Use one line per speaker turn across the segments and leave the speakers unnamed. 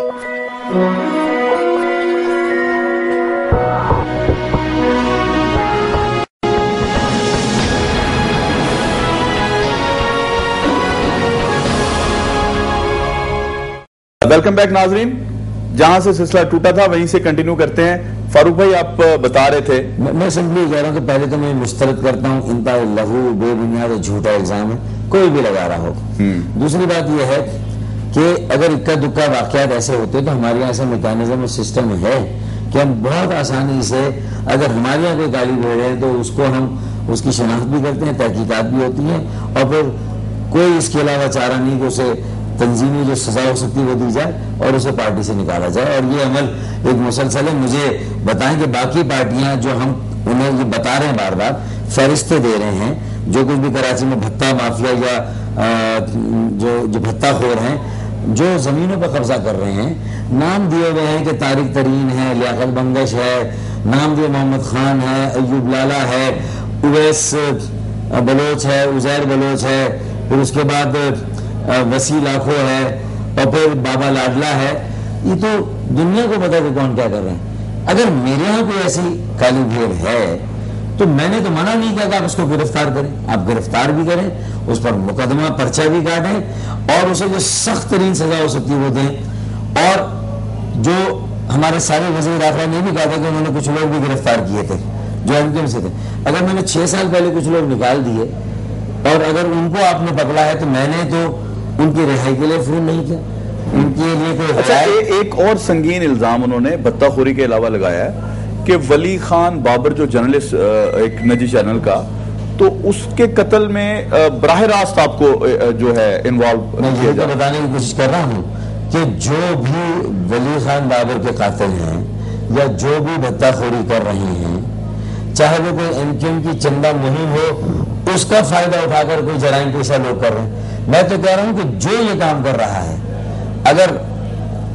Welcome back ناظرین، جہاں سے سلسلہ ٹوٹا تھا وہیں سے کنٹینیو کرتے ہیں۔ فاروق بھائی آپ بتا رہے تھے،
میں سمپلی کہہ رہا ہوں کہ پہلے تو میں مسترد کرتا ہوں انتہائی لغو بے بنیاد اور جھوٹا الزام ہے، کوئی بھی لگا رہا ہو۔ دوسری بات یہ ہے کہ اگر اکا دکا واقعات ایسے ہوتے تو ہمارے یہاں ایسا میکینزم اور سسٹم ہے کہ ہم بہت آسانی سے، اگر ہمارے یہاں کوئی گالی بھیڑ ہے تو اس کو ہم اس کی شناخت بھی کرتے ہیں، تحقیقات بھی ہوتی ہیں، اور پھر کوئی اس کے علاوہ چارہ نہیں کہ اسے تنظیمی جو سزا ہو سکتی وہ دی جائے اور اسے پارٹی سے نکالا جائے، اور یہ عمل ایک مسلسل ہے۔ مجھے بتائیں کہ باقی پارٹیاں جو ہم انہیں یہ بتا رہے ہیں بار بار، فہرستیں دے رہے ہیں، جو کچھ بھی کراچی میں بھتہ مافیا یا جو بھتہ خور ہیں، جو زمینوں پر قبضہ کر رہے ہیں، نام دیے ہوئے ہیں کہ طارق ترین ہے، لیاقت بنگش ہے، نام دیے محمد خان ہے، ایوب لالا ہے، اویس بلوچ ہے، عزیر بلوچ ہے، پھر اس کے بعد وسیع لاکھو ہے، اور پھر بابا لاڈلا ہے۔ یہ تو دنیا کو پتا کہ کون کیا کر رہے ہیں۔ اگر میرے یہاں کوئی ایسی کالی بھیڑ ہے تو میں نے تو منع نہیں کیا کہ آپ اس کو گرفتار کریں، آپ گرفتار بھی کریں، اس پر مقدمہ پرچہ بھی کاٹیں، اور اسے جو سخت ترین سزا ہو سکتی وہ دیں۔ اور جو ہمارے سارے وزیر داخلہ نے بھی کہا تھا کہ انہوں نے کچھ لوگ بھی گرفتار کیے تھے جو ایم کیو ایم سے تھے، اگر میں نے 6 سال پہلے کچھ لوگ نکال دیے اور اگر ان کو آپ نے پکڑا ہے تو میں نے تو ان کی رہائی کے لیے فون نہیں کیا، ان کے لیے کوئی۔
اچھا، ایک اور سنگین الزام انہوں نے بھتہ خوری کے علاوہ لگایا ہے کہ ولی خان بابر جو جرنلسٹ ایک نجی چینل کا، تو اس کے قتل میں براہ راست آپ کو جو ہے انوالو کیا جائے۔
میں بتانے کی کوشش کر رہا ہوں کہ جو بھی ولی خان بابر کے قاتل ہیں یا جو بھی بھتہ خوری کر رہے ہیں، چاہے وہ کوئی ایم کیو ایم کی چندہ مہم ہو، اس کا فائدہ اٹھا کر کوئی جرائم پیشہ لوگ کر رہے ہیں، میں تو کہہ رہا ہوں کہ جو یہ کام کر رہا ہے، اگر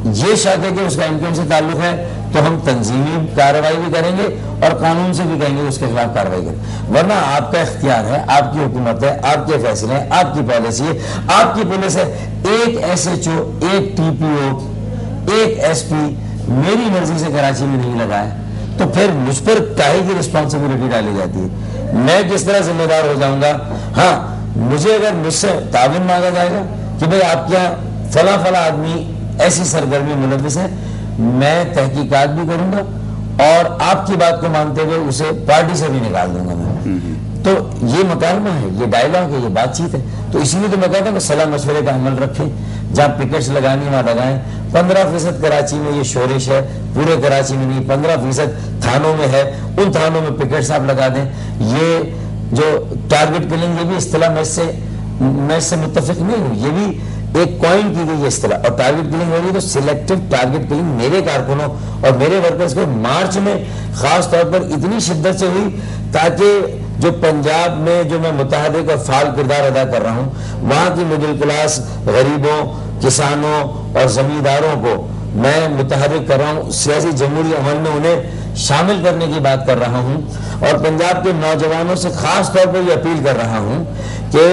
یہ شک ہے کہ اس کا ایم کیو ایم سے تعلق ہے تو ہم تنظیمی کارروائی بھی کریں گے اور قانون سے بھی کہیں گے اس کے خلاف کارروائی کریں، ورنہ آپ کا اختیار ہے، آپ کی حکومت ہے، آپ کے فیصلے ہیں، آپ کی پالیسی ہے، آپ کی پولیس ہے۔ ایک ایس ایچ او، ایک ٹی پی او، ایک ایس پی میری مرضی سے کراچی میں نہیں لگا ہے تو پھر مجھ پر کاہے کی رسپانسبلٹی ڈالی جاتی ہے؟ میں کس طرح ذمہ دار ہو جاؤں گا؟ ہاں، مجھے اگر مجھ سے تعاون مانگا جائے گا کہ بھئی آپ کیا فلاں فلاں آدمی ایسی سرگرمی ملوث ہے، میں تحقیقات بھی کروں گا اور آپ کی بات کو مانتے ہوئے اسے پارٹی سے بھی نکال دوں گا میں۔ تو یہ مکالمہ ہے، یہ ڈائلاگ ہے، یہ بات چیت ہے۔ تو اسی لیے تو میں کہتا ہوں کہ صلاح مشورے کا عمل رکھیں، جہاں پکٹس لگانی وہاں لگائیں۔ 15% کراچی میں یہ شورش ہے، پورے کراچی میں نہیں، 15% تھانوں میں ہے، ان تھانوں میں پکٹس آپ لگا دیں۔ یہ جو ٹارگٹ کلنگ، یہ بھی اصطلاح میں اس سے متفق نہیں ہوں، یہ بھی ایک کوائن کی گئی اصطلاح، اور ٹارگٹ کلنگ ہو رہی ہے تو سلیکٹو ٹارگٹ کلنگ میرے کارکنوں اور میرے ورکرز کو مارچ میں خاص طور پر اتنی شدت سے ہوئی تاکہ جو پنجاب میں جو میں متحرک اور فعال کردار ادا کر رہا ہوں، وہاں کی مڈل کلاس غریبوں، کسانوں اور زمینداروں کو میں متحرک کر رہا ہوں، سیاسی جمہوری عمل میں انہیں شامل کرنے کی بات کر رہا ہوں، اور پنجاب کے نوجوانوں سے خاص طور پر یہ اپیل کر رہا ہوں کہ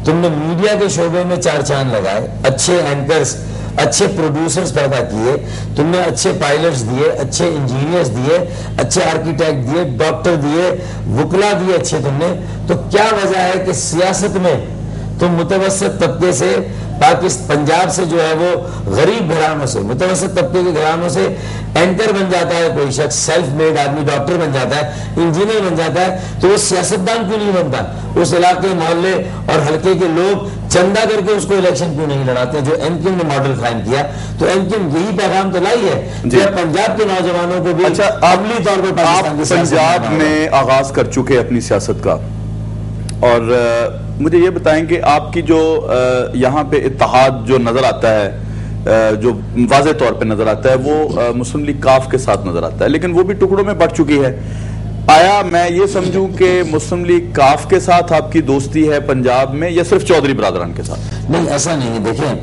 تم نے میڈیا کے شعبے میں 4 چاند لگائے، اچھے اینکرز، اچھے پروڈیوسرز پیدا کیے، تم نے اچھے پائلٹس دیے، اچھے انجینئرز دیے، اچھے آرکیٹیکٹ دیے، ڈاکٹر دیے، وکلا دیے اچھے تم نے، تو کیا وجہ ہے کہ سیاست میں تم متوسط طبقے سے پنجاب سے جو ہے وہ غریب گھرانوں سے، متوسط طبقے کے گھرانوں سے اینکر بن جاتا ہے کوئی شخص، سیلف میڈ آدمی ڈاکٹر بن جاتا ہے، انجینئر بن جاتا ہے، تو وہ سیاستدان کیوں نہیں بنتا؟ اس علاقے، محلے اور حلقے کے لوگ چندہ کر کے اس کو الیکشن کیوں نہیں لڑاتے جو ایم کیو نے ماڈل قائم کیا؟ تو ایم کیو یہی پیغام تو لائی ہے کہ پنجاب کے نوجوانوں کو بھی عملی طور پر
پنجاب میں آغاز کر چکے اپنی سیاست کا، اور مجھے یہ بتائیں کہ آپ کی جو یہاں پہ اتحاد جو نظر آتا ہے، جو واضح طور پہ نظر آتا ہے، وہ مسلم لیگ کاف کے ساتھ نظر آتا ہے، لیکن وہ بھی ٹکڑوں میں بٹ چکی ہے۔ آیا میں یہ سمجھوں کہ مسلم لیگ کاف کے ساتھ آپ کی دوستی ہے پنجاب میں، یا صرف چودھری برادران کے ساتھ؟
نہیں، ایسا نہیں ہے۔ دیکھیں،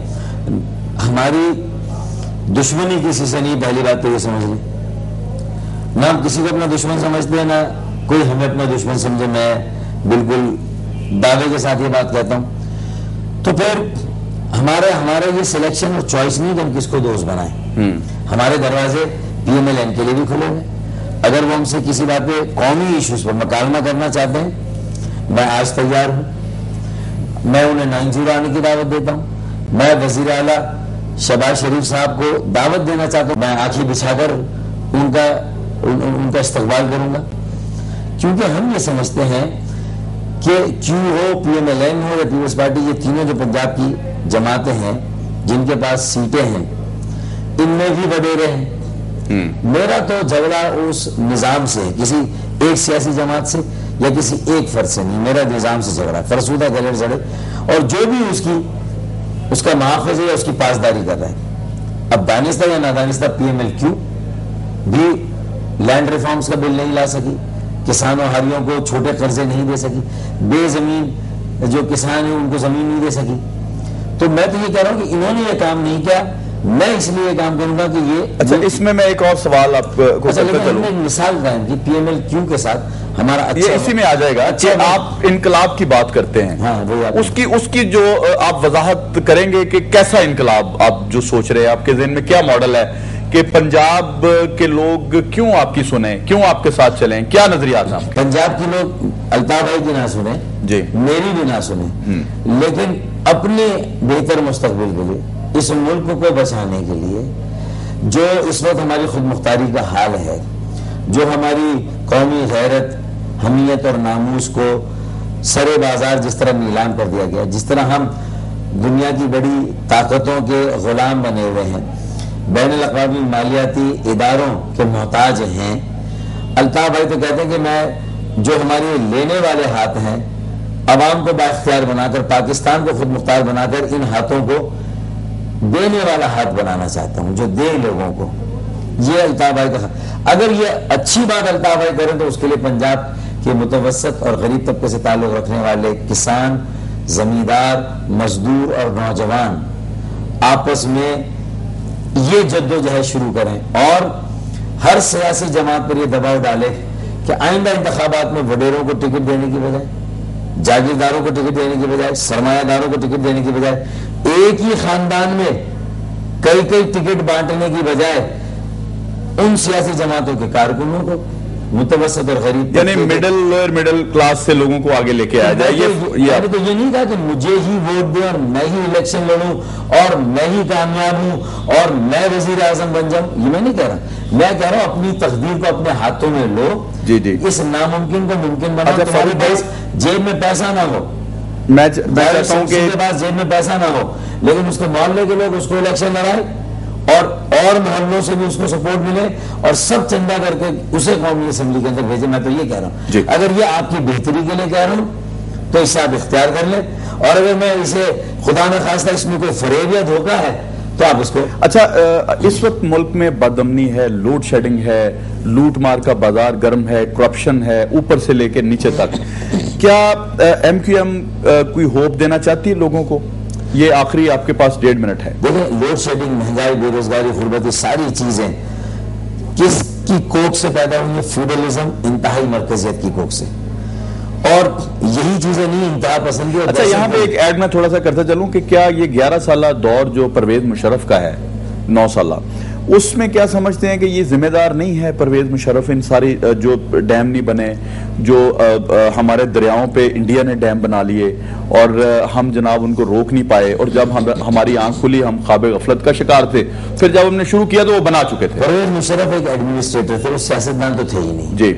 ہماری دشمنی کسی سے نہیں، پہلی بات تو یہ سمجھ لیں، نہ ہم کسی کو اپنا دشمن سمجھتے ہیں، نہ کوئی ہمیں اپنا دشمن سمجھے۔ میں بالکل دعوے کے ساتھ یہ بات کہتا ہوں۔ تو پھر ہمارا یہ سلیکشن اور چوائس نہیں کہ ہم کس کو دوست بنائیں. ہمارے دروازے پی ایم ایل این کے لیے بھی کھلے ہوئے. اگر وہ ہم سے کسی بات پہ قومی ایشوز پر مکالمہ کرنا چاہتے ہیں میں آج تیار ہوں. میں انہیں 9-0 آنے کی دعوت دیتا ہوں. میں وزیر اعلیٰ شہباز شریف صاحب کو دعوت دینا چاہتا ہوں. میں آنکھیں بچھا کر ان کا استقبال کروں گا, کیونکہ ہم یہ سمجھتے ہیں کہ کیو ہو, پی ایم ایل این ہو یا پیپلز پارٹی, یہ تینوں جو پنجاب کی جماعتیں ہیں جن کے پاس سیٹیں ہیں, ان میں بھی وڈیرے ہیں. میرا تو جھگڑا اس نظام سے, کسی ایک سیاسی جماعت سے یا کسی ایک فرد سے نہیں, میرا نظام سے جھگڑا. فرسودہ گلر زڑے اور جو بھی اس کا محافظ ہے یا اس کی پاسداری کر رہا ہے. اب دانستہ یا نادانستہ پی ایم ایل کیو بھی لینڈ ریفارمز کا بل نہیں لا سکی, کسانوں ہاریوں کو چھوٹے قرضے نہیں دے سکی, بے زمین جو کسان ہیں ان کو زمین نہیں دے سکی. تو میں تو یہ کہہ رہا ہوں کہ انہوں نے یہ کام نہیں کیا, میں اس لیے یہ کام کروں گا کہ یہ.
اچھا, اس میں ایک اور سوال آپ کو
ہم نے مثال قائم کی پی ایم ایل کیو کے ساتھ ہمارا
یہ اسی میں آ جائے گا کہ آپ انقلاب کی بات کرتے ہیں, اس کی جو آپ وضاحت کریں گے کہ کیسا انقلاب آپ جو سوچ رہے ہیں, آپ کے ذہن میں کیا ماڈل ہے کہ پنجاب کے لوگ کیوں آپ کی سنیں, کیوں آپ کے ساتھ چلیں, کیا نظریات ہیں؟
پنجاب کے لوگ الطاف بھائی کی نہ سنیں
جی,
میری بھی نہ سنیں, لیکن اپنے بہتر مستقبل کے لیے, اس ملک کو بچانے کے لیے, جو اس وقت ہماری خود مختاری کا حال ہے, جو ہماری قومی غیرت, حمیت اور ناموس کو سرے بازار جس طرح نیلام کر دیا گیا, جس طرح ہم دنیا کی بڑی طاقتوں کے غلام بنے ہوئے ہیں, بین الاقوامی مالیاتی اداروں کے محتاج ہیں. الطاف بھائی تو کہتے ہیں کہ میں جو ہمارے لینے والے ہاتھ ہیں, عوام کو بااختیار بنا کر, پاکستان کو خود مختار بنا کر, ان ہاتھوں کو دینے والا ہاتھ بنانا چاہتا ہوں جو دے لوگوں کو. یہ الطاف بھائی کا, اگر یہ اچھی بات الطاف بھائی کریں تو اس کے لیے پنجاب کے متوسط اور غریب طبقے سے تعلق رکھنے والے کسان, زمیندار, مزدور اور نوجوان آپس میں یہ جدوجہد شروع کریں, اور ہر سیاسی جماعت پر یہ دباؤ ڈالے کہ آئندہ انتخابات میں وڈیروں کو ٹکٹ دینے کی بجائے, جاگیرداروں کو ٹکٹ دینے کی بجائے, سرمایہ داروں کو ٹکٹ دینے کی بجائے, ایک ہی خاندان میں کئی ٹکٹ بانٹنے کی بجائے ان سیاسی جماعتوں کے کارکنوں کو, متوسط اور غریب,
یعنی مڈل کلاس سے لوگوں کو آگے لے کے آیا جائے.
یہ تو یہ نہیں کہا کہ مجھے ہی ووٹ دیں اور میں ہی الیکشن لڑوں اور میں ہی کامیاب ہوں اور میں وزیر اعظم بن جاؤں, یہ میں نہیں کہہ رہا. میں کہہ رہا ہوں اپنی تقدیر کو اپنے ہاتھوں میں لو, اس ناممکن کو ممکن بناؤ. تمہاری پاس جیب میں پیسہ نہ ہو,
میں چاہتا ہوں کہ
پاس جیب میں پیسہ نہ ہو, لیکن اس کے محلے کے لوگ اس کو الیکشن لڑائے اور محلوں سے بھی اس کو سپورٹ ملے اور سب چندہ کر کے اسے قومی اسمبلی کے اندر بھیجے. میں تو یہ کہہ رہا ہوں اگر یہ آپ کی بہتری کے لیے کہہ رہا ہوں تو اسے آپ اختیار کر لیں, اور اگر میں اسے خدا نہ خواستہ اس میں کوئی فریب یا دھوکہ ہے تو آپ اس کو. اچھا,
اس وقت ملک میں بد امنی ہے, لوڈ شیڈنگ ہے, لوٹ مار کا بازار گرم ہے, کرپشن ہے اوپر سے لے کے نیچے تک. کیا ایم کیو ایم کوئی ہوپ دینا چاہتی ہے لوگوں کو؟ یہ آخری آپ کے پاس 1.5 منٹ ہے.
دیکھیں, لوڈ شیڈنگ, مہنگائی, بے روزگاری, غربت, یہ ساری چیزیں کس کی کوکھ سے پیدا ہوئی ہے؟ فیوڈلزم, انتہائی مرکزیت کی کوکھ سے. اور یہی چیزیں نہیں انتہا پسندی.
اچھا, یہاں پہ ایک ایڈ میں تھوڑا سا کرتا چلوں کہ کیا یہ 11 سالہ دور جو پرویز مشرف کا ہے, 9 سالہ, اس میں کیا سمجھتے ہیں کہ یہ ذمہ دار نہیں ہے پرویز مشرف ان ساری جو ڈیم نہیں بنے, جو ہمارے دریاؤں پہ انڈیا نے ڈیم بنا لیے اور ہم جناب ان کو روک نہیں پائے, اور جب ہماری آنکھ کھلی ہم خواب غفلت کا شکار تھے, پھر جب ہم نے شروع کیا تو وہ بنا چکے تھے.
پرویز مشرف ایک ایڈمنسٹریٹر تھے, وہ سیاستدان تو تھے ہی نہیں.
جی,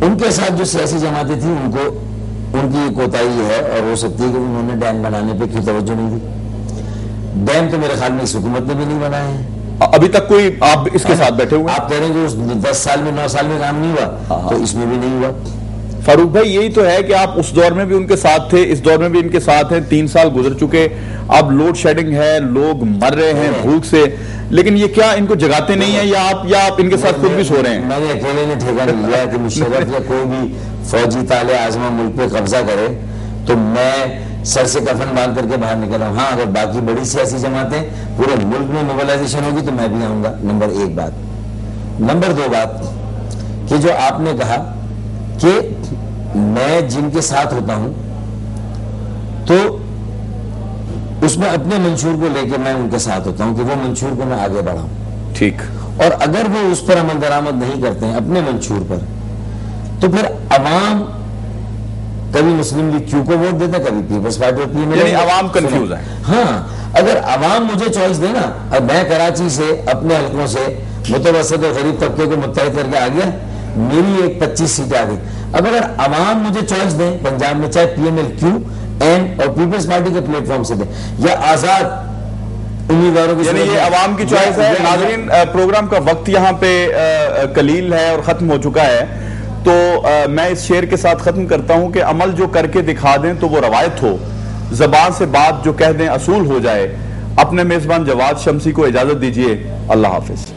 ان کے ساتھ جو سیاسی جماعتیں تھیں ان کی کوتاہی ہے, اور ہو سکتی ہے کہ انہوں نے ڈیم بنانے پہ کیوں توجہ نہیں دی. ڈیم تو میرے خیال میں اس حکومت نے بھی نہیں بنائے ہیں
ابھی تک. کوئی آپ اس کے ساتھ بیٹھے ہوئے,
آپ کہہ رہے ہیں کہ 10 سال میں 9 سال میں کام نہیں ہوا, تو اس میں بھی نہیں ہوا.
فاروق بھائی, یہی تو ہے کہ آپ اس دور میں بھی ان کے ساتھ تھے, اس دور میں بھی ان کے ساتھ ہیں. 3 سال گزر چکے, اب لوڈ شیڈنگ ہے, لوگ مر رہے ہیں بھوک سے, لیکن یہ کیا ان کو جگاتے نہیں ہیں یا آپ ان کے ساتھ خود بھی سو رہے ہیں؟
میں نے اکیلے نے ٹھیکہ نہیں لیا کہ مشرف یا کوئی بھی فوجی طالع آزما ملک پہ قبضہ کرے تو میں سر سے کفن باندھ کر کے باہر نکل رہا ہوں. ہاں, اگر باقی بڑی سیاسی جماعتیں پورے ملک میں موبلائزیشن ہوگی تو میں بھی آؤں گا. نمبر 1 بات. نمبر 2 بات کہ جو آپ نے کہا کہ میں جن کے ساتھ ہوتا ہوں تو اس میں اپنے منشور کو لے کے میں ان کے ساتھ ہوتا ہوں کہ وہ منشور کو میں آگے بڑھاؤں.
ٹھیک.
اور اگر وہ اس پر عمل درآمد نہیں کرتے ہیں اپنے منشور پر, تو پھر عوام کبھی مسلم لیگ کیو کو ووٹ دیتا, کبھی پیپلز پارٹی اور پی ایم ایل.
یعنی عوام کنفیوز ہے.
ہاں, اگر عوام مجھے چوائس دے نا, اب میں کراچی سے اپنے حلقوں سے متوسط اور غریب طبقے کو متحد کر کے آ گیا, میری ایک 25 سیٹیں آ گئی. اب اگر عوام مجھے چوائس دیں پنجاب میں, چاہے P M L Q N اور پیپلز پارٹی کے پلیٹ فارم سے دیں یا آزاد امیدواروں کی,
یعنی یہ عوام کی چوائس ہے. ناظرین, پروگرام کا وقت یہاں پہ قلیل ہے اور ختم ہو چکا ہے, تو میں اس شعر کے ساتھ ختم کرتا ہوں کہ عمل جو کر کے دکھا دیں تو وہ روایت ہو, زبان سے بات جو کہہ دیں اصول ہو جائے. اپنے میزبان جواد شمسی کو اجازت دیجیے. اللہ حافظ.